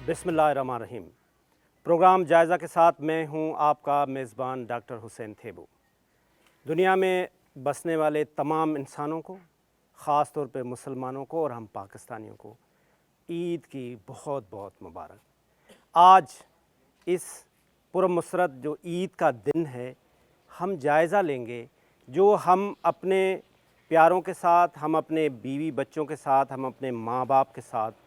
बिस्मिल्लाहिर्रहमानिर्रहीम। प्रोग्राम जायज़ा के साथ मैं हूं आपका मेज़बान डॉक्टर हुसैन थेबू। दुनिया में बसने वाले तमाम इंसानों को, ख़ास तौर पे मुसलमानों को और हम पाकिस्तानियों को ईद की बहुत बहुत मुबारक। आज इस पुरमसरत जो ईद का दिन है, हम जायज़ा लेंगे जो हम अपने प्यारों के साथ, हम अपने बीवी बच्चों के साथ, हम अपने माँ बाप के साथ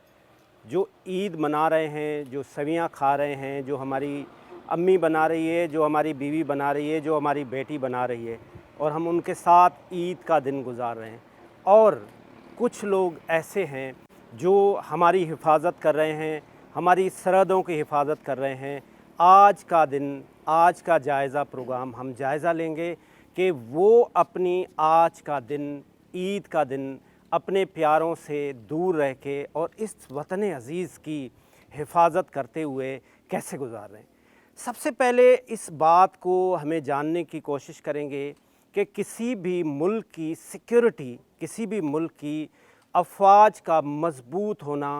जो ईद मना रहे हैं, जो सवियाँ खा रहे हैं, जो हमारी अम्मी बना रही है, जो हमारी बीवी बना रही है, जो हमारी बेटी बना रही है, और हम उनके साथ ईद का दिन गुजार रहे हैं। और कुछ लोग ऐसे हैं जो हमारी हिफाजत कर रहे हैं, हमारी सरहदों की हिफाजत कर रहे हैं। आज का दिन, आज का जायज़ा प्रोग्राम हम जायज़ा लेंगे कि वो अपनी आज का दिन, ईद का दिन अपने प्यारों से दूर रह के और इस वतन अज़ीज़ की हिफाजत करते हुए कैसे गुजार रहे हैं। सबसे पहले इस बात को हमें जानने की कोशिश करेंगे कि किसी भी मुल्क की सिक्योरिटी, किसी भी मुल्क की अफवाज का मज़बूत होना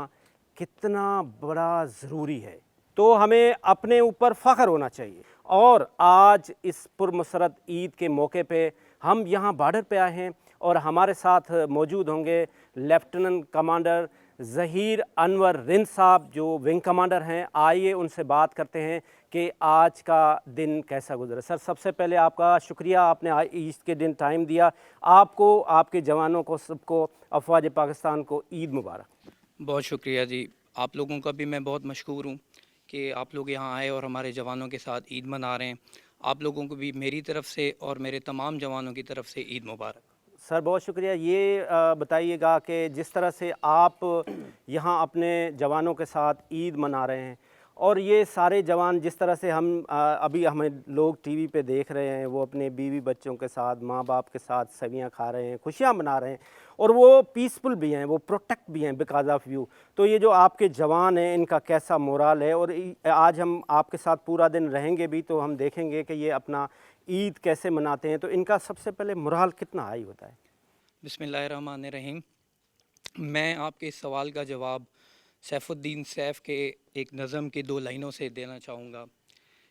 कितना बड़ा ज़रूरी है। तो हमें अपने ऊपर फ़ख्र होना चाहिए। और आज इस पुरमसरत ईद के मौके पे हम यहाँ बॉर्डर पे आए हैं और हमारे साथ मौजूद होंगे लेफ्टिनेंट कमांडर ज़हीर अनवर रिंद साहब जो विंग कमांडर हैं। आइए उनसे बात करते हैं कि आज का दिन कैसा गुजरा। सर, सबसे पहले आपका शुक्रिया, आपने ईद के दिन टाइम दिया। आपको, आपके जवानों को, सबको, अफवाज पाकिस्तान को ईद मुबारक। बहुत शुक्रिया जी। आप लोगों का भी मैं बहुत मशकूर हूँ कि आप लोग यहाँ आए और हमारे जवानों के साथ ईद मना रहे हैं। आप लोगों को भी मेरी तरफ़ से और मेरे तमाम जवानों की तरफ़ से ईद मुबारक। सर बहुत शुक्रिया। ये बताइएगा कि जिस तरह से आप यहाँ अपने जवानों के साथ ईद मना रहे हैं और ये सारे जवान जिस तरह से हम अभी हमें लोग टीवी पे देख रहे हैं, वो अपने बीवी बच्चों के साथ, माँ बाप के साथ सवियाँ खा रहे हैं, खुशियाँ मना रहे हैं और वो पीसफुल भी हैं, वो प्रोटेक्ट भी हैं बिकॉज ऑफ यू। तो ये जो आपके जवान हैं, इनका कैसा मोराल है? और आज हम आपके साथ पूरा दिन रहेंगे भी तो हम देखेंगे कि ये अपना ईद कैसे मनाते हैं। तो इनका सबसे पहले मोराल कितना हाई होता है? बिस्मिल्लाहिर्रहमानिर्रहीम। मैं आपके इस सवाल का जवाब सैफुद्दीन सैफ के एक नज़म की 2 लाइनों से देना चाहूँगा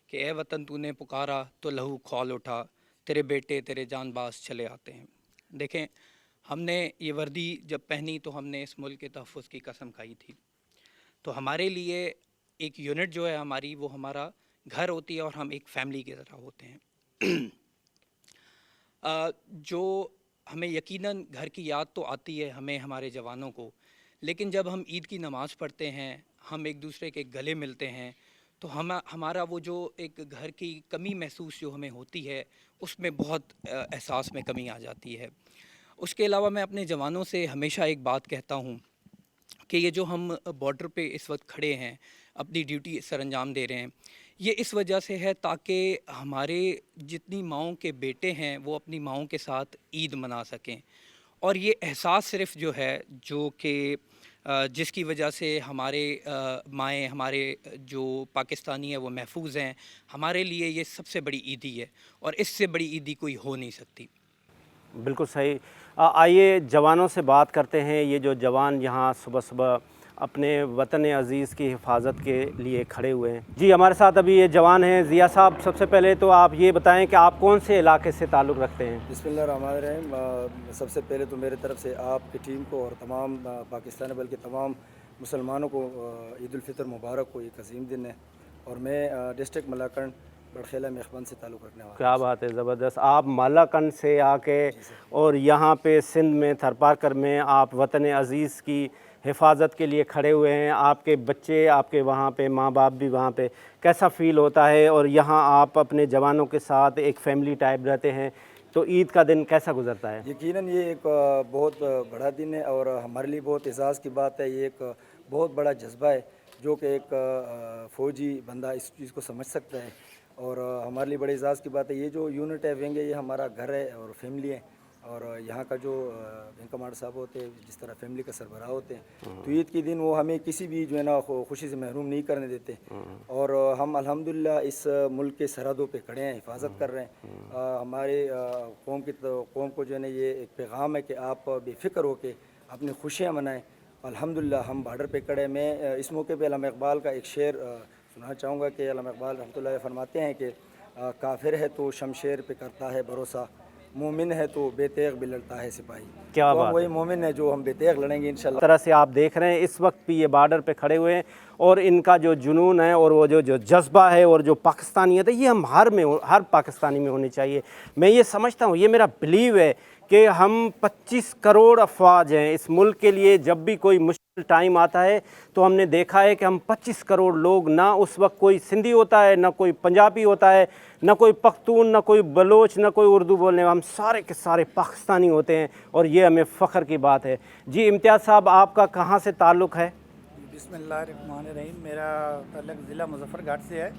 कि ए वतन तूने पुकारा तो लहू खौल उठा, तेरे बेटे तेरे जानबाज चले आते हैं। देखें, हमने ये वर्दी जब पहनी तो हमने इस मुल्क के तहफ़्फ़ुज़ की कसम खाई थी। तो हमारे लिए एक यूनिट जो है हमारी, वो हमारा घर होती है और हम एक फ़ैमिली की तरह होते हैं। जो हमें यकीनन घर की याद तो आती है हमें, हमारे जवानों को, लेकिन जब हम ईद की नमाज़ पढ़ते हैं, हम एक दूसरे के गले मिलते हैं, तो हमारा वो जो एक घर की कमी महसूस जो हमें होती है, उसमें बहुत एहसास में कमी आ जाती है। उसके अलावा मैं अपने जवानों से हमेशा एक बात कहता हूँ कि ये जो हम बॉर्डर पे इस वक्त खड़े हैं, अपनी ड्यूटी सर अंजाम दे रहे हैं, ये इस वजह से है ताकि हमारे जितनी माँओं के बेटे हैं वो अपनी माँओं के साथ ईद मना सकें। और ये एहसास सिर्फ़ जो है जो कि जिसकी वजह से हमारे माएँ, हमारे जो पाकिस्तानी हैं वो महफूज हैं, हमारे लिए ये सबसे बड़ी ईदी है और इससे बड़ी ईदी कोई हो नहीं सकती। बिल्कुल सही। आइए जवानों से बात करते हैं। ये जो जवान यहाँ सुबह सुबह अपने वतन अज़ीज़ की हिफाजत के लिए खड़े हुए हैं। जी, हमारे साथ अभी ये जवान हैं। ज़िया साहब, सबसे पहले तो आप ये बताएं कि आप कौन से इलाके से ताल्लुक़ रखते हैं? बिस्मिल्लाहिर्रहमानिर्रहीम। सबसे पहले तो मेरी तरफ से आपकी टीम को और तमाम पाकिस्तान बल्कि तमाम मुसलमानों को ईद उल फितर मुबारक हो। एक अजीम दिन है और मैं डिस्ट्रिक्ट मलाकंड बड़खेला मेखबन से ताल्लुक़ रखने वाला। क्या बात है, ज़बरदस्त। आप मालाकंड से आके और यहाँ पे सिंध में थरपारकर में आप वतन अज़ीज़ की हिफाजत के लिए खड़े हुए हैं। आपके बच्चे, आपके वहाँ पे माँ बाप भी वहाँ पे, कैसा फ़ील होता है? और यहाँ आप अपने जवानों के साथ एक फ़ैमिली टाइप रहते हैं, तो ईद का दिन कैसा गुजरता है? यकीनन ये एक बहुत बड़ा दिन है और हमारे लिए बहुत एज़ाज़ की बात है। ये एक बहुत बड़ा जज्बा है जो कि एक फ़ौजी बंदा इस चीज़ को समझ सकता है और हमारे लिए बड़े एज़ाज़ की बात है। ये जो यूनिट है विंग है, ये हमारा घर है और फैमिली है और यहाँ का जो विंग कमांडर साहब होते हैं, जिस तरह फैमिली का सरबराह होते हैं, तो ईद के दिन वो हमें किसी भी जो है ना खुशी से महरूम नहीं करने देते और हम अल्हम्दुलिल्लाह इस मुल्क के सरहदों पे खड़े हैं, हिफाजत कर रहे हैं। हमारे कौम को जो है ना ये एक पैगाम है कि आप बेफ़िक्र होकर अपनी खुशियाँ मनाएं الحمدللہ ہم بارڈر پہ کڑے میں اس موقع پہ علامہ اقبال کا ایک شعر سنانا چاہوں گا کہ علامہ اقبال رحمۃ اللہ علیہ فرماتے ہیں کہ کافر ہے تو شمشیر پہ کرتا ہے بھروسہ، مومن ہے تو بے تیغ بھی لڑتا ہے سپاہی۔ کیا تو بات ہم وہی مومن ہے جو ہم بے تیغ لڑیں گے انشاءاللہ۔ اس طرح سے آپ دیکھ رہے ہیں اس وقت بھی یہ بارڈر پہ کھڑے ہوئے ہیں اور ان کا جو جنون ہے اور وہ جو جذبہ ہے اور جو پاکستانیت ہے، یہ ہم ہر پاکستانی میں ہونی چاہیے۔ میں یہ سمجھتا ہوں، یہ میرا بلیو ہے کہ ہم 25 کروڑ افواج ہیں اس ملک کے لیے۔ جب بھی کوئی مشکل ٹائم آتا ہے تو ہم نے دیکھا ہے کہ ہم 25 کروڑ لوگ، نہ اس وقت کوئی سندھی ہوتا ہے، نہ کوئی پنجابی ہوتا ہے، نہ کوئی پختون، نہ کوئی بلوچ، نہ کوئی اردو بولنے والا، ہم سارے کے سارے پاکستانی ہوتے ہیں اور یہ ہمیں فخر کی بات ہے۔ جی امتیاز صاحب، آپ کا کہاں سے تعلق ہے؟ بسم اللہ الرحمن الرحیم۔ میرا تعلق ضلع مظفر گھاٹ سے ہے۔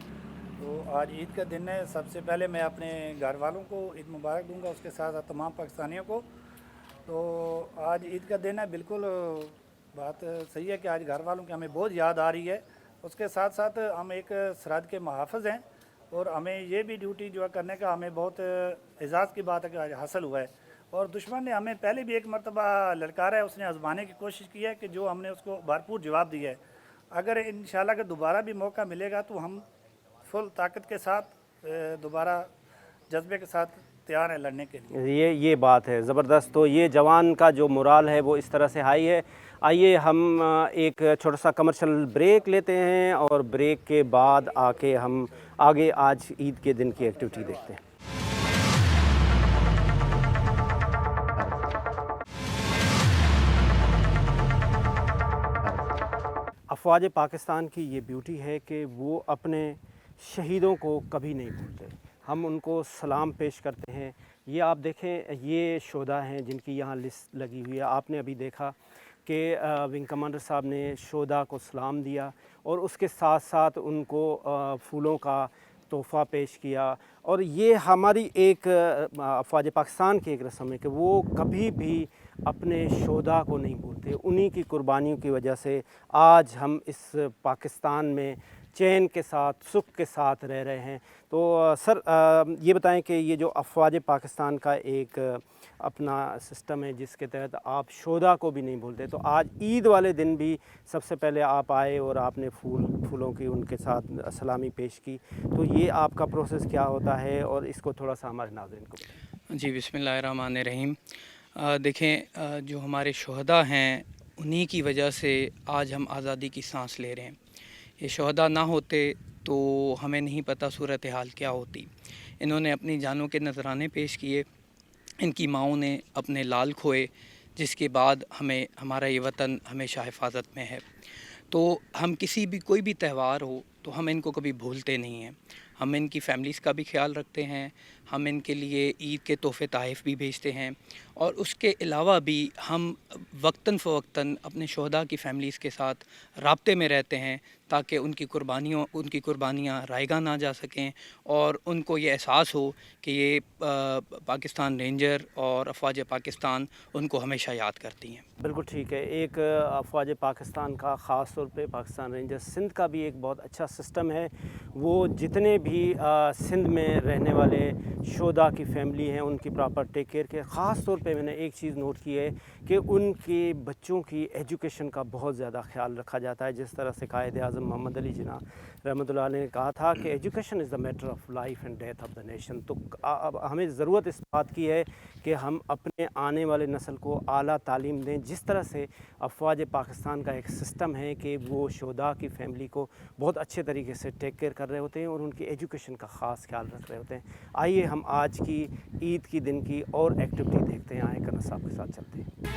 تو آج عید کا دن ہے۔ سب سے پہلے میں اپنے گھر والوں کو عید مبارک دوں گا، اس کے ساتھ ساتھ تمام پاکستانیوں کو۔ تو آج عید کا دن ہے، بالکل بات صحیح ہے کہ آج گھر والوں کی ہمیں بہت یاد آ رہی ہے۔ اس کے ساتھ ساتھ ہم ایک سرحد کے محافظ ہیں اور ہمیں یہ بھی ڈیوٹی جو ہے کرنے کا ہمیں بہت اعزاز کی بات ہے کہ آج حاصل ہوا ہے۔ اور دشمن نے ہمیں پہلے بھی ایک مرتبہ للکارا ہے، اس نے آزمانے کی کوشش کی ہے کہ جو ہم نے اس کو بھرپور جواب دیا ہے۔ اگر انشاءاللہ کہ دوبارہ بھی موقع ملے گا تو ہم فل طاقت کے ساتھ دوبارہ جذبے کے ساتھ تیار ہیں لڑنے کے لیے۔ یہ بات ہے زبردست۔ تو یہ جوان کا جو مورال ہے وہ اس طرح سے ہائی ہے۔ آئیے ہم ایک چھوٹا سا کمرشل بریک لیتے ہیں اور بریک کے بعد آ کے ہم آگے آج عید کے دن کی ایکٹیویٹی دیکھتے ہیں۔ افواج پاکستان کی یہ بیوٹی ہے کہ وہ اپنے شہیدوں کو کبھی نہیں بھولتے۔ ہم ان کو سلام پیش کرتے ہیں۔ یہ آپ دیکھیں، یہ شہداء ہیں جن کی یہاں لسٹ لگی ہوئی ہے۔ آپ نے ابھی دیکھا کہ ونگ کمانڈر صاحب نے شہداء کو سلام دیا اور اس کے ساتھ ساتھ ان کو پھولوں کا تحفہ پیش کیا۔ اور یہ ہماری ایک افواج پاکستان کی ایک رسم ہے کہ وہ کبھی بھی اپنے شہداء کو نہیں بھولتے۔ انہی کی قربانیوں کی وجہ سے آج ہم اس پاکستان میں چین کے ساتھ، سکھ کے ساتھ رہ رہے ہیں۔ تو سر یہ بتائیں کہ یہ جو افواج پاکستان کا ایک اپنا سسٹم ہے جس کے تحت آپ شہداء کو بھی نہیں بھولتے، تو آج عید والے دن بھی سب سے پہلے آپ آئے اور آپ نے پھولوں کی ان کے ساتھ سلامی پیش کی، تو یہ آپ کا پروسیس کیا ہوتا ہے اور اس کو تھوڑا سا ہمارے ناظرین کو بتائیں۔ جی بسم اللہ الرحمن الرحیم۔ دیکھیں، جو ہمارے شہداء ہیں انہی کی وجہ سے آج ہم آزادی کی سانس لے رہے ہیں۔ یہ شہداء نہ ہوتے تو ہمیں نہیں پتہ صورتحال کیا ہوتی۔ انہوں نے اپنی جانوں کے نذرانے پیش کیے، ان کی ماؤں نے اپنے لال کھوئے، جس کے بعد ہمارا یہ وطن ہمیشہ حفاظت میں ہے۔ تو ہم کوئی بھی تہوار ہو تو ہم ان کو کبھی بھولتے نہیں ہیں۔ ہم ان کی فیملیز کا بھی خیال رکھتے ہیں، ہم ان کے لیے عید کے تحفے تحائف بھی بھیجتے ہیں، اور اس کے علاوہ بھی ہم وقتاً فوقتاً اپنے شہداء کی فیملیز کے ساتھ رابطے میں رہتے ہیں تاکہ ان کی قربانیاں رائیگاں نہ جا سکیں اور ان کو یہ احساس ہو کہ یہ پاکستان رینجر اور افواج پاکستان ان کو ہمیشہ یاد کرتی ہیں۔ بالکل ٹھیک ہے۔ ایک افواج پاکستان کا، خاص طور پہ پاکستان رینجر سندھ کا بھی ایک بہت اچھا سسٹم ہے۔ وہ جتنے بھی سندھ میں رہنے والے شہداء کی فیملی ہیں ان کی پراپر ٹیک کیئر کے، خاص طور پہ میں نے ایک چیز نوٹ کی ہے کہ ان کے بچوں کی ایجوکیشن کا بہت زیادہ خیال رکھا جاتا ہے۔ جس طرح سے قائد اعظم محمد علی جناح رحمۃ اللہ علیہ نے کہا تھا کہ education is the matter of life and death of the nation, تو ہمیں ضرورت اس بات کی ہے کہ ہم اپنے آنے والے نسل کو اعلیٰ تعلیم دیں۔ جس طرح سے افواج پاکستان کا ایک سسٹم ہے کہ وہ شہداء کی فیملی کو بہت اچھے طریقے سے ٹیک کیئر کر رہے ہوتے ہیں اور ان کی ایجوکیشن کا خاص خیال رکھ رہے ہوتے ہیں۔ آئیے ہم آج کی عید کی دن کی اور ایکٹیویٹی دیکھتے ہیں۔ آئے کرنا صاحب کے ساتھ چلتے ہیں۔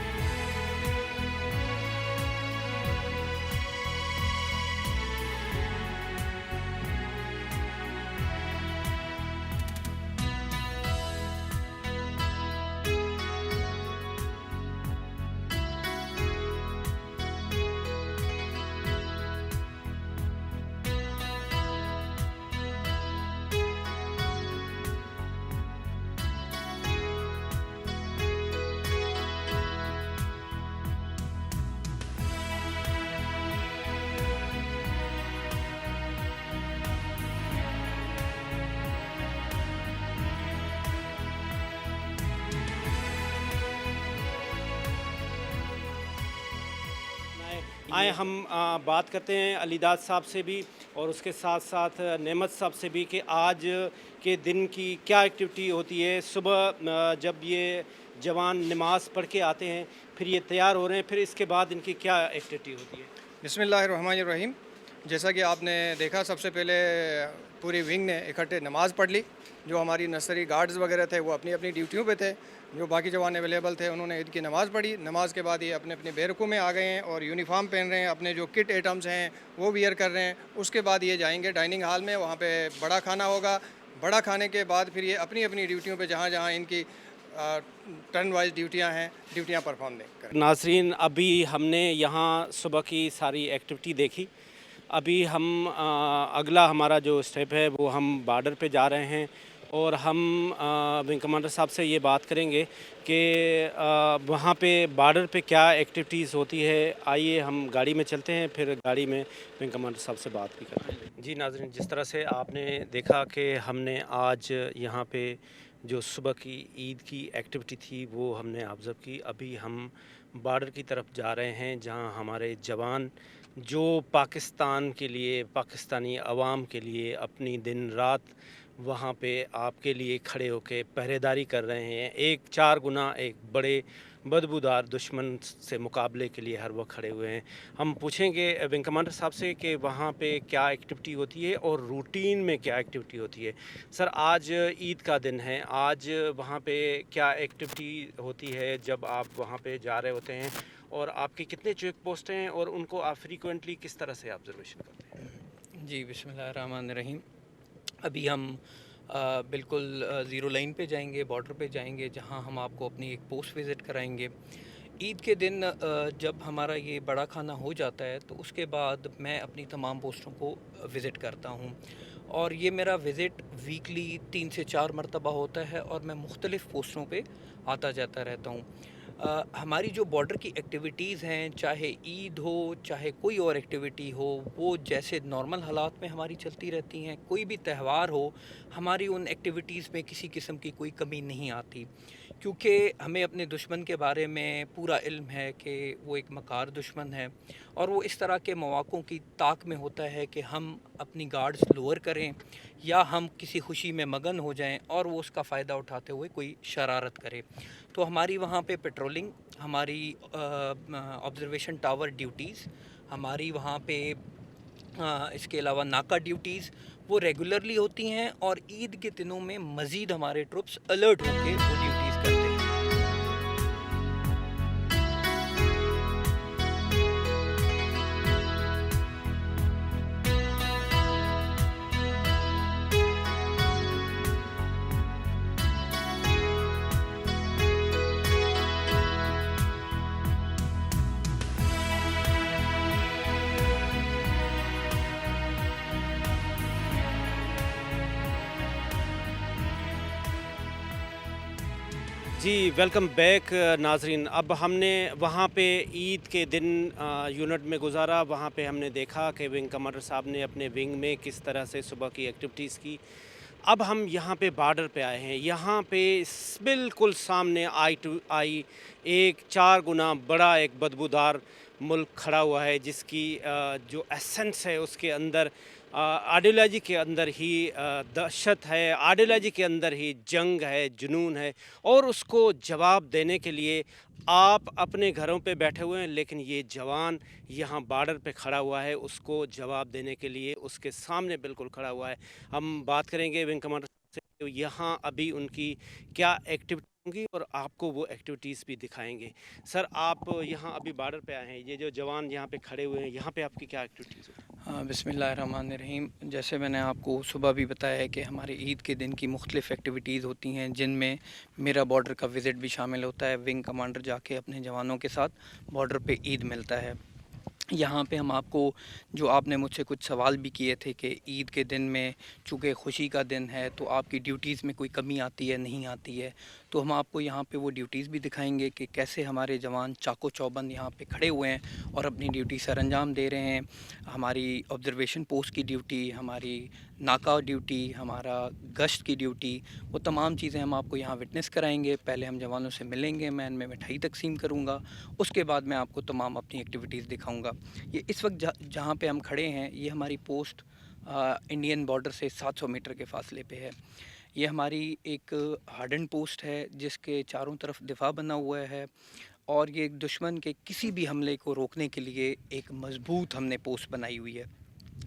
आए हम बात करते हैं अलीदाद साहब से भी और उसके साथ साथ नेमत साहब से भी कि आज के दिन की क्या एक्टिविटी होती है। सुबह जब ये जवान नमाज़ पढ़ के आते हैं फिर ये तैयार हो रहे हैं, फिर इसके बाद इनकी क्या एक्टिविटी होती है? बिस्मिल्लाहिर्रहमानिर्रहीम। जैसा कि आपने देखा, सबसे पहले पूरी विंग ने इकट्ठे नमाज़ पढ़ ली। जो हमारी नर्सरी गार्ड्स वगैरह थे वो अपनी अपनी ड्यूटियों पे थे, जो बाकी जवान अवेलेबल थे उन्होंने ईद की नमाज़ पढ़ी। नमाज के बाद ये अपने अपने बैरकों में आ गए हैं और यूनिफॉर्म पहन रहे हैं, अपने जो किट आइटम्स हैं वो वियर कर रहे हैं। उसके बाद ये जाएंगे डाइनिंग हॉल में, वहाँ पे बड़ा खाना होगा। बड़ा खाने के बाद फिर ये अपनी अपनी ड्यूटियों पे जहाँ जहाँ इनकी टर्न वाइज ड्यूटियाँ हैं, ड्यूटियाँ परफॉर्म करें। नाज़रीन, अभी हमने यहाँ सुबह की सारी एक्टिविटी देखी। अभी हम अगला हमारा जो स्टेप है वो हम बॉर्डर पे जा रहे हैं और हम विंग कमांडर साहब से ये बात करेंगे कि वहाँ पे बॉर्डर पे क्या एक्टिविटीज़ होती है। आइए हम गाड़ी में चलते हैं, फिर गाड़ी में विंग कमांडर साहब से बात भी करते हैं। जी नाज़रीन, जिस तरह से आपने देखा कि हमने आज यहाँ पे जो सुबह की ईद की एक्टिविटी थी वो हमने ऑब्ज़र्व की। अभी हम बॉर्डर की तरफ जा रहे हैं जहाँ हमारे जवान जो पाकिस्तान के लिए, पाकिस्तानी अवाम के लिए अपनी दिन रात वहाँ पे आपके लिए खड़े होकर पहरेदारी कर रहे हैं। एक 4 गुना एक बड़े बदबूदार दुश्मन से मुकाबले के लिए हर वक्त खड़े हुए हैं। हम पूछेंगे विंग कमांडर साहब से कि वहाँ पे क्या एक्टिविटी होती है और रूटीन में क्या एक्टिविटी होती है। सर, आज ईद का दिन है, आज वहाँ पे क्या एक्टिविटी होती है जब आप वहाँ पे जा रहे होते हैं और आपके कितने चेक पोस्ट हैं और उनको आप फ्रीक्वेंटली किस तरह से ऑब्जर्वेशन करते हैं? जी, बिस्मिल्लाहिर्रहमानिर्रहीम। अभी हम बिल्कुल ज़ीरो लाइन पे जाएंगे, बॉर्डर पे जाएंगे, जहां हम आपको अपनी एक पोस्ट विज़िट कराएंगे। ईद के दिन जब हमारा ये बड़ा खाना हो जाता है तो उसके बाद मैं अपनी तमाम पोस्टों को विज़िट करता हूं और ये मेरा विज़िट वीकली 3 से 4 मरतबा होता है और मैं मुख्तलिफ़ पोस्टों पे आता जाता रहता हूं। हमारी जो बॉर्डर की एक्टिविटीज़ हैं, चाहे ईद हो चाहे कोई और एक्टिविटी हो, वो जैसे नॉर्मल हालात में हमारी चलती रहती हैं। कोई भी त्यौहार हो, हमारी उन एक्टिविटीज़ में किसी किस्म की कोई कमी नहीं आती, क्योंकि हमें अपने दुश्मन के बारे में पूरा इल्म है कि वो एक मकार दुश्मन है और वो इस तरह के मौक़ों की ताक में होता है कि हम अपनी गार्ड्स लोअर करें या हम किसी खुशी में मगन हो जाएं और वो उसका फ़ायदा उठाते हुए कोई शरारत करे। तो हमारी वहाँ पे पेट्रोलिंग, हमारी ऑब्ज़र्वेशन टावर ड्यूटीज़, हमारी वहाँ पे इसके अलावा नाका ड्यूटीज़ वो रेगुलरली होती हैं और ईद के दिनों में मज़ीद हमारे ट्रुप्स अलर्ट होकर वो ड्यूटीज़ करते हैं। जी, वेलकम बैक नाज़रीन। अब हमने वहाँ पे ईद के दिन यूनिट में गुजारा। वहाँ पे हमने देखा कि विंग कमांडर साहब ने अपने विंग में किस तरह से सुबह की एक्टिविटीज़ की। अब हम यहाँ पे बॉर्डर पे आए हैं। यहाँ पे बिल्कुल सामने आई टू आई एक 4 गुना बड़ा एक बदबूदार मुल्क खड़ा हुआ है, जिसकी जो एसेंस है उसके अंदर आइडियोलॉजी के अंदर ही दहशत है, आइडियोलॉजी के अंदर ही जंग है, जुनून है और उसको जवाब देने के लिए आप अपने घरों पे बैठे हुए हैं, लेकिन ये जवान यहाँ बॉर्डर पे खड़ा हुआ है, उसको जवाब देने के लिए उसके सामने बिल्कुल खड़ा हुआ है। हम बात करेंगे विंग कमांडर से, यहाँ अभी उनकी क्या एक्टिविटी होंगी और आपको वो एक्टिविटीज़ भी दिखाएंगे। सर, आप यहाँ अभी बॉर्डर पे आए हैं, ये जो जवान यहाँ पे खड़े हुए हैं, यहाँ पे आपकी क्या एक्टिविटीज़ होती हैं? हाँ, बिस्मिल्लाहिर्रहमानिर्रहीम। जैसे मैंने आपको सुबह भी बताया है कि हमारी ईद के दिन की मुख्तलिफ़ एक्टिविटीज़ होती हैं, जिनमें मेरा बॉर्डर का विज़िट भी शामिल होता है। विंग कमांडर जाके अपने जवानों के साथ बॉर्डर पे ईद मिलता है। यहाँ पे हम आपको, जो आपने मुझसे कुछ सवाल भी किए थे कि ईद के दिन में चूँकि खुशी का दिन है तो आपकी ड्यूटीज़ में कोई कमी आती है नहीं आती है, तो हम आपको यहाँ पे वो ड्यूटीज़ भी दिखाएंगे कि कैसे हमारे जवान चाको चौबंद यहाँ पे खड़े हुए हैं और अपनी ड्यूटी सर अंजाम दे रहे हैं। हमारी ऑब्ज़र्वेशन पोस्ट की ड्यूटी, हमारी नाका ड्यूटी, हमारा गश्त की ड्यूटी, वो तमाम चीज़ें हम आपको यहाँ विटनेस कराएंगे। पहले हम जवानों से मिलेंगे, मैं इनमें मिठाई तकसीम करूँगा, उसके बाद मैं आपको तमाम अपनी एक्टिविटीज़ दिखाऊँगा। ये इस वक्त जहाँ पे हम खड़े हैं, ये हमारी पोस्ट इंडियन बॉर्डर से 700 मीटर के फासले पे है। ये हमारी एक हार्डन पोस्ट है जिसके चारों तरफ दिफा बना हुआ है, और ये एक दुश्मन के किसी भी हमले को रोकने के लिए एक मजबूत हमने पोस्ट बनाई हुई है,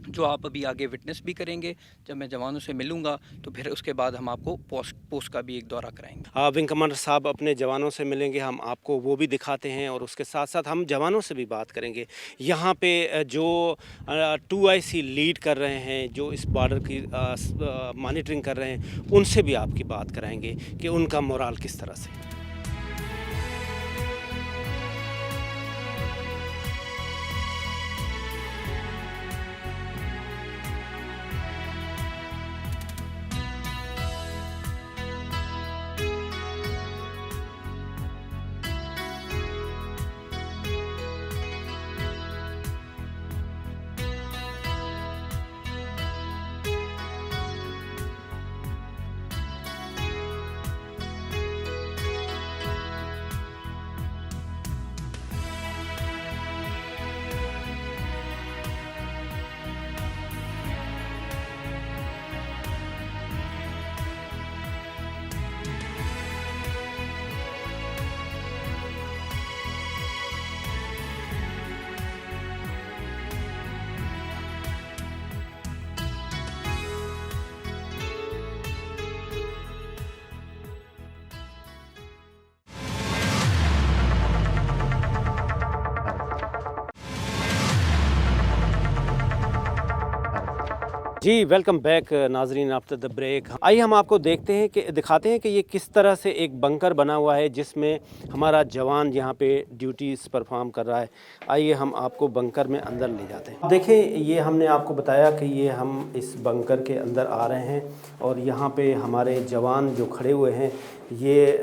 जो आप अभी आगे विटनेस भी करेंगे। जब मैं जवानों से मिलूंगा तो फिर उसके बाद हम आपको पोस्ट का भी एक दौरा कराएंगे। विंग कमांडर साहब अपने जवानों से मिलेंगे, हम आपको वो भी दिखाते हैं और उसके साथ साथ हम जवानों से भी बात करेंगे। यहाँ पे जो 2IC लीड कर रहे हैं, जो इस बॉर्डर की मॉनिटरिंग कर रहे हैं, उनसे भी आपकी बात कराएंगे कि उनका मोराल किस तरह से। जी वेलकम बैक नाजरीन आफ्टर द ब्रेक। आइए हम आपको दिखाते हैं कि ये किस तरह से एक बंकर बना हुआ है जिसमें हमारा जवान यहाँ पे ड्यूटीज़ परफॉर्म कर रहा है। आइए हम आपको बंकर में अंदर ले जाते हैं। देखें, ये हमने आपको बताया कि ये हम इस बंकर के अंदर आ रहे हैं और यहाँ पे हमारे जवान जो खड़े हुए हैं, ये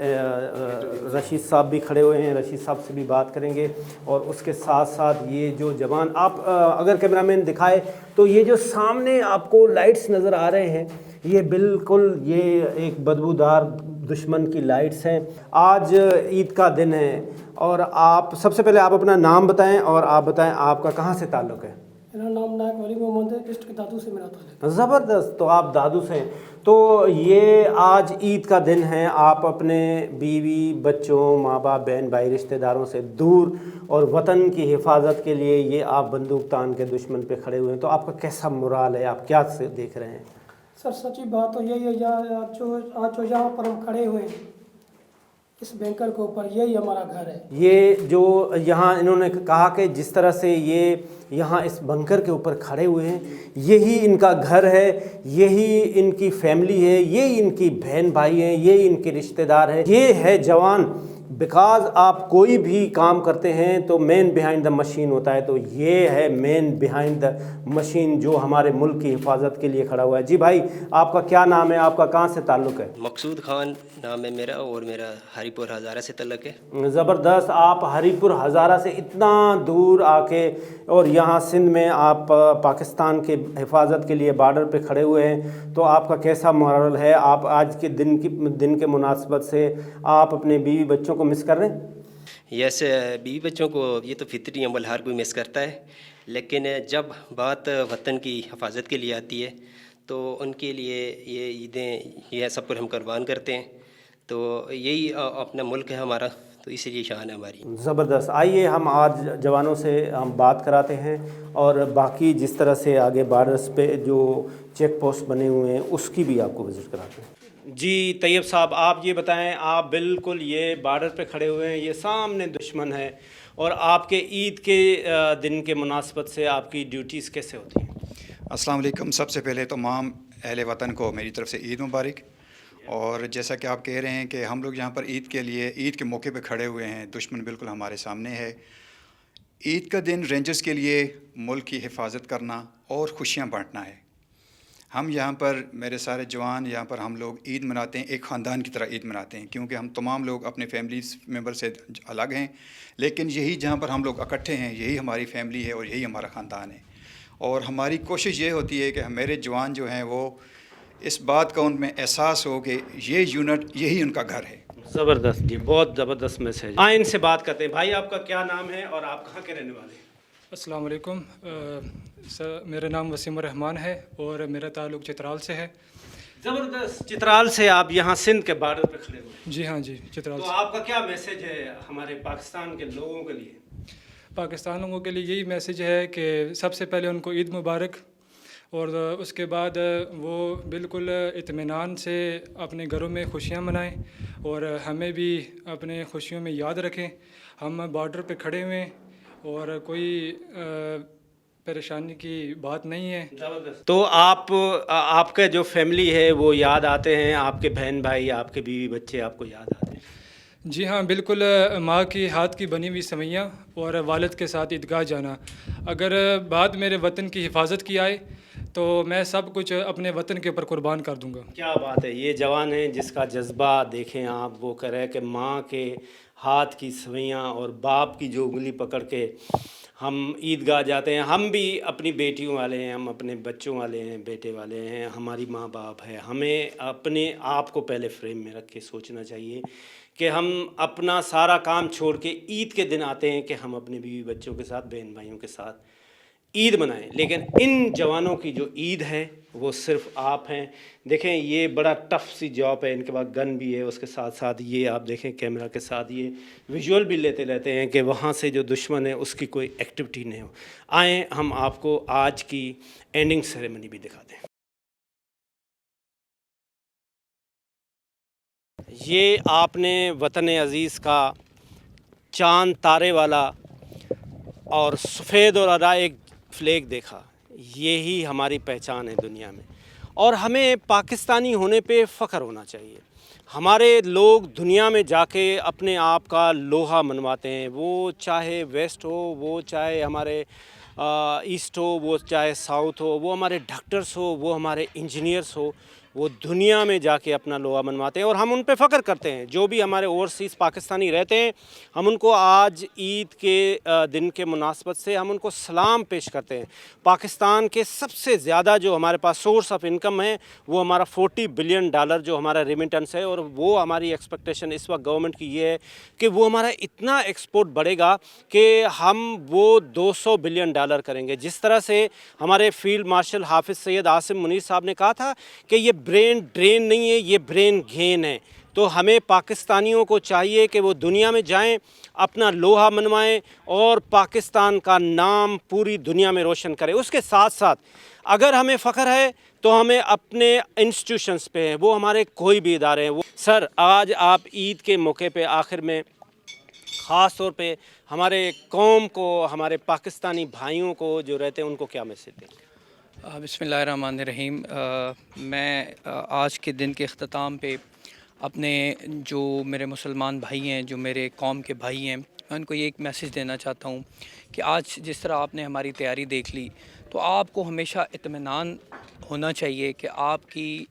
रशीद साहब भी खड़े हुए हैं, रशीद साहब से भी बात करेंगे। और उसके साथ साथ ये जो जवान, आप अगर कैमरामैन दिखाए तो ये जो सामने आपको लाइट्स नज़र आ रहे हैं, ये बिल्कुल ये एक बदबूदार दुश्मन की लाइट्स हैं। आज ईद का दिन है और आप सबसे पहले आप अपना नाम बताएं और आप बताएं आपका कहाँ से ताल्लुक़ है। मेरा नाम नायक वली मोहम्मद है, इष्ट के दादू से मेरा ताल्लुक। ज़बरदस्त, तो आप दादू से हैं। तो ये आज ईद का दिन है, आप अपने बीवी बच्चों माँ बाप बहन भाई रिश्तेदारों से दूर और वतन की हिफाजत के लिए ये आप बंदूक तान के दुश्मन पे खड़े हुए हैं, तो आपका कैसा मोराल है, आप क्या से देख रहे हैं? सर सच्ची बात तो यही है, आज जो यहाँ पर हम खड़े हुए हैं इस बैंकर के ऊपर, यही हमारा घर है। ये जो यहाँ इन्होंने कहा कि जिस तरह से ये यहाँ इस बंकर के ऊपर खड़े हुए हैं, यही इनका घर है, यही इनकी फैमिली है, यही इनकी बहन भाई हैं, यही इनके रिश्तेदार हैं, ये है जवान। बिकॉज़ आप कोई भी काम करते हैं तो मैन बिहाइंड द मशीन होता है, तो ये है मैन बिहाइंड द मशीन जो हमारे मुल्क की हिफाजत के लिए खड़ा हुआ है। जी भाई, आपका क्या नाम है, आपका कहाँ से ताल्लुक़ है? मकसूद खान नाम है मेरा और मेरा हरीपुर हज़ारा से ताल्लुक़ है। ज़बरदस्त, आप हरीपुर हज़ारा से इतना दूर आके और यहाँ सिंध में आप पाकिस्तान के हिफाजत के लिए बॉर्डर पे खड़े हुए हैं, तो आपका कैसा मोरल है? आप आज के दिन के मुनासबत से आप अपने बीवी बच्चों को मिस कर रहे हैं? यस, बीवी बच्चों को ये तो फितरी अमल हर कोई मिस करता है, लेकिन जब बात वतन की हिफाजत के लिए आती है तो उनके लिए ये ईदें ये सब कुछ हम कुर्बान करते हैं। तो यही अपना मुल्क है हमारा, तो इसीलिए शान है हमारी। ज़बरदस्त, आइए हम आज जवानों से हम बात कराते हैं और बाकी जिस तरह से आगे बॉर्डर्स पे जो चेक पोस्ट बने हुए हैं उसकी भी आपको विज़िट कराते हैं। जी तैयब साहब, आप ये बताएं, आप बिल्कुल ये बॉर्डर पे खड़े हुए हैं, ये सामने दुश्मन है और आपके ईद के दिन के मुनासबत से आपकी ड्यूटीज़ कैसे होती हैं? अस्सलाम वालेकुम। सबसे पहले तो तमाम अहले वतन को मेरी तरफ से ईद मुबारक। और जैसा कि आप कह रहे हैं कि हम लोग यहाँ पर ईद के लिए ईद के मौके पे खड़े हुए हैं, दुश्मन बिल्कुल हमारे सामने है। ईद का दिन रेंजर्स के लिए मुल्क की हिफाजत करना और खुशियाँ बांटना है। हम यहाँ पर मेरे सारे जवान यहाँ पर हम लोग ईद मनाते हैं, एक ख़ानदान की तरह ईद मनाते हैं, क्योंकि हम तमाम लोग अपने फैमिलीज़ मेंबर से अलग हैं, लेकिन यही जहाँ पर हम लोग इकट्ठे हैं यही हमारी फैमिली है और यही हमारा ख़ानदान है। اور ہماری کوشش یہ ہوتی ہے کہ میرے جوان جو ہیں وہ اس بات کا ان میں احساس ہو کہ یہ یونٹ یہی ان کا گھر ہے. زبردست جی، بہت زبردست میسج. آئیں ان سے بات کرتے ہیں. بھائی آپ کا کیا نام ہے اور آپ کہاں کے رہنے والے ہیں؟ السلام علیکم سر، میرا نام وسیم الرحمان ہے اور میرا تعلق چترال سے ہے. زبردست. چترال سے آپ یہاں سندھ کے بارڈر پہ کھڑے ہوئے ہیں. جی ہاں جی، چترال تو سے. آپ کا کیا میسج ہے ہمارے پاکستان کے لوگوں کے لیے؟ پاکستان لوگوں کے لیے یہی میسج ہے کہ سب سے پہلے ان کو عید مبارک، اور اس کے بعد وہ بالکل اطمینان سے اپنے گھروں میں خوشیاں منائیں اور ہمیں بھی اپنے خوشیوں میں یاد رکھیں. ہم بارڈر پہ کھڑے ہوئے ہیں اور کوئی پریشانی کی بات نہیں ہے. تو آپ کا جو فیملی ہے وہ یاد آتے ہیں، آپ کے بہن بھائی، آپ کے بیوی بچے آپ کو یاد آتے ہیں؟ جی ہاں بالکل. ماں کی ہاتھ کی بنی ہوئی سوئیاں اور والد کے ساتھ عیدگاہ جانا. اگر بات میرے وطن کی حفاظت کی آئے تو میں سب کچھ اپنے وطن کے اوپر قربان کر دوں گا. کیا بات ہے. یہ جوان ہیں جس کا جذبہ دیکھیں آپ، وہ کرے کہ ماں کے ہاتھ کی سوئیاں اور باپ کی جو انگلی پکڑ کے ہم عیدگاہ جاتے ہیں. ہم بھی اپنی بیٹیوں والے ہیں، ہم اپنے بچوں والے ہیں، بیٹے والے ہیں، ہماری ماں باپ ہے. ہمیں اپنے آپ کو پہلے فریم میں رکھ کے سوچنا چاہیے کہ ہم اپنا سارا کام چھوڑ کے عید کے دن آتے ہیں کہ ہم اپنے بیوی بچوں کے ساتھ، بہن بھائیوں کے ساتھ عید منائیں. لیکن ان جوانوں کی جو عید ہے وہ صرف آپ ہیں. دیکھیں یہ بڑا ٹف سی جاب ہے. ان کے پاس گن بھی ہے، اس کے ساتھ ساتھ یہ آپ دیکھیں کیمرہ کے ساتھ یہ ویژول بھی لیتے رہتے ہیں کہ وہاں سے جو دشمن ہے اس کی کوئی ایکٹیویٹی نہیں ہو. آئیں ہم آپ کو آج کی اینڈنگ سیریمنی بھی دکھاتے ہیں. یہ آپ نے وطن عزیز کا چاند تارے والا اور سفید اور ہرا ایک فلیگ دیکھا. یہی ہماری پہچان ہے دنیا میں، اور ہمیں پاکستانی ہونے پہ فخر ہونا چاہیے. ہمارے لوگ دنیا میں جا کے اپنے آپ کا لوہا منواتے ہیں، وہ چاہے ویسٹ ہو، وہ چاہے ہمارے ایسٹ ہو، وہ چاہے ساؤتھ ہو، وہ ہمارے ڈاکٹرس ہو، وہ ہمارے انجینئرس ہو. وہ دنیا میں جا کے اپنا لوہا منواتے ہیں اور ہم ان پہ فخر کرتے ہیں. جو بھی ہمارے اوورسیز پاکستانی رہتے ہیں، ہم ان کو آج عید کے دن کے مناسبت سے ہم ان کو سلام پیش کرتے ہیں. پاکستان کے سب سے زیادہ جو ہمارے پاس سورس آف انکم ہے وہ ہمارا $40 بلین جو ہمارا ریمیٹنس ہے، اور وہ ہماری ایکسپیکٹیشن اس وقت گورنمنٹ کی یہ ہے کہ وہ ہمارا اتنا ایکسپورٹ بڑھے گا کہ ہم وہ $200 بلین کریں گے. جس طرح سے ہمارے فیلڈ مارشل حافظ سید عاصم منیر صاحب نے کہا تھا کہ یہ برین ڈرین نہیں ہے، یہ برین گین ہے. تو ہمیں پاکستانیوں کو چاہیے کہ وہ دنیا میں جائیں، اپنا لوہا منوائیں اور پاکستان کا نام پوری دنیا میں روشن کریں. اس کے ساتھ ساتھ اگر ہمیں فخر ہے تو ہمیں اپنے انسٹیٹیوشنز پہ ہیں، وہ ہمارے کوئی بھی ادارے ہیں. سر آج آپ عید کے موقع پہ آخر میں خاص طور پہ ہمارے قوم کو، ہمارے پاکستانی بھائیوں کو جو رہتے ہیں ان کو کیا میسج دیں؟ بسم اللہ الرحمن الرحیم. میں آج کے دن کے اختتام پہ اپنے جو میرے مسلمان بھائی ہیں، جو میرے قوم کے بھائی ہیں، میں ان کو یہ ایک میسج دینا چاہتا ہوں کہ آج جس طرح آپ نے ہماری تیاری دیکھ لی تو آپ کو ہمیشہ اطمینان ہونا چاہیے کہ آپ کی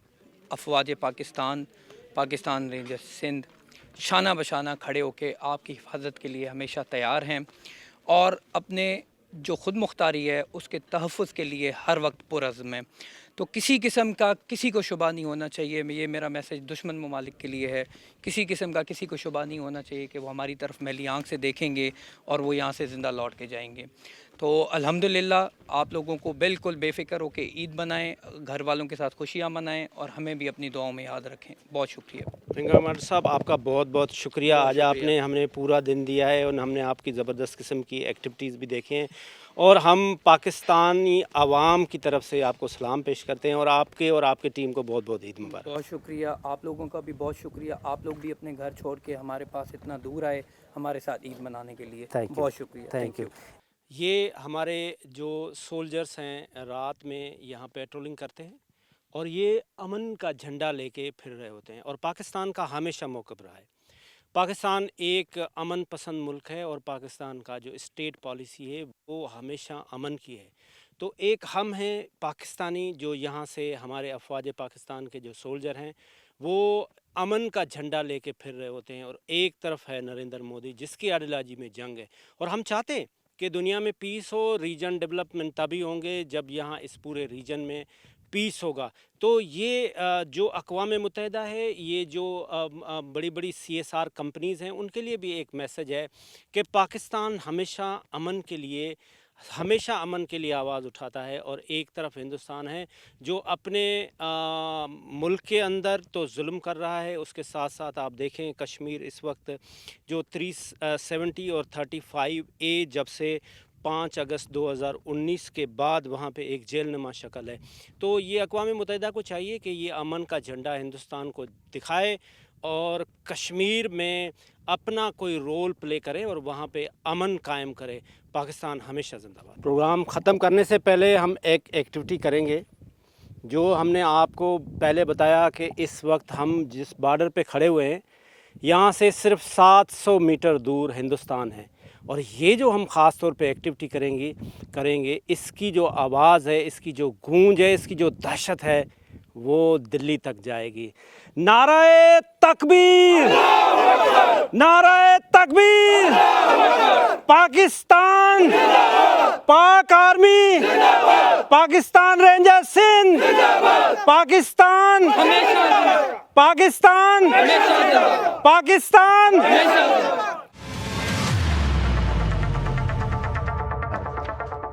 افواج پاکستان رینجر سندھ شانہ بشانہ کھڑے ہو کے آپ کی حفاظت کے لیے ہمیشہ تیار ہیں، اور اپنے جو خود مختاری ہے اس کے تحفظ کے لیے ہر وقت پرعزم ہے. تو کسی قسم کا کسی کو شبہ نہیں ہونا چاہیے. یہ میرا میسج دشمن ممالک کے لیے ہے. کسی قسم کا کسی کو شبہ نہیں ہونا چاہیے کہ وہ ہماری طرف میلی آنکھ سے دیکھیں گے اور وہ یہاں سے زندہ لوٹ کے جائیں گے. تو الحمدللہ آپ لوگوں کو بالکل بے فکر ہو کے عید منائیں، گھر والوں کے ساتھ خوشیاں منائیں، اور ہمیں بھی اپنی دعاؤں میں یاد رکھیں. بہت شکریہ. فنگر صاحب آپ کا بہت بہت شکریہ. آج آپ نے ہمیں پورا دن دیا ہے اور ہم نے آپ کی زبردست قسم کی ایکٹیویٹیز بھی دیکھے ہیں، اور ہم پاکستانی عوام کی طرف سے آپ کو سلام پیش کرتے ہیں، اور آپ کے ٹیم کو بہت بہت عید مبارک. بہت شکریہ. آپ لوگوں کا بھی بہت شکریہ. آپ لوگ بھی اپنے گھر چھوڑ کے ہمارے پاس اتنا دور آئے ہمارے ساتھ عید منانے کے لیے. بہت شکریہ. Thank you. یہ ہمارے جو سولجرز ہیں رات میں یہاں پیٹرولنگ کرتے ہیں اور یہ امن کا جھنڈا لے کے پھر رہے ہوتے ہیں، اور پاکستان کا ہمیشہ موقف رہا ہے. پاکستان ایک امن پسند ملک ہے اور پاکستان کا جو اسٹیٹ پالیسی ہے وہ ہمیشہ امن کی ہے. تو ایک ہم ہیں پاکستانی جو یہاں سے ہمارے افواج پاکستان کے جو سولجر ہیں وہ امن کا جھنڈا لے کے پھر رہے ہوتے ہیں، اور ایک طرف ہے نریندر مودی جس کی آئیڈیالوجی میں جنگ ہے. اور ہم چاہتے ہیں کہ دنیا میں پیس ہو, ریجن ڈیولپمنٹ تبھی ہوں گے جب یہاں اس پورے ریجن میں پیس ہوگا. تو یہ جو اقوام متحدہ ہے, یہ جو بڑی بڑی CSR کمپنیز ہیں, ان کے لیے بھی ایک میسج ہے کہ پاکستان ہمیشہ امن کے لیے آواز اٹھاتا ہے, اور ایک طرف ہندوستان ہے جو اپنے ملک کے اندر تو ظلم کر رہا ہے, اس کے ساتھ ساتھ آپ دیکھیں کشمیر اس وقت جو 370 اور 35A جب سے 5 اگست 2019 کے بعد وہاں پہ ایک جیل نما شکل ہے. تو یہ اقوام متحدہ کو چاہیے کہ یہ امن کا جھنڈا ہندوستان کو دکھائے اور کشمیر میں اپنا کوئی رول پلے کرے اور وہاں پہ امن قائم کرے. پاکستان ہمیشہ زندہ باد. پروگرام ختم کرنے سے پہلے ہم ایک ایکٹیویٹی کریں گے جو ہم نے آپ کو پہلے بتایا کہ اس وقت ہم جس بارڈر پہ کھڑے ہوئے ہیں یہاں سے صرف 700 میٹر دور ہندوستان ہے, اور یہ جو ہم خاص طور پہ ایکٹیویٹی کریں گے اس کی جو آواز ہے, اس کی جو گونج ہے, اس کی جو دہشت ہے وہ دلی تک جائے گی. نعرہ تکبیر, نعرہ تکبیر, پاکستان, پاک آرمی, پاکستان رینجر سندھ, پاکستان, پاکستان, پاکستان.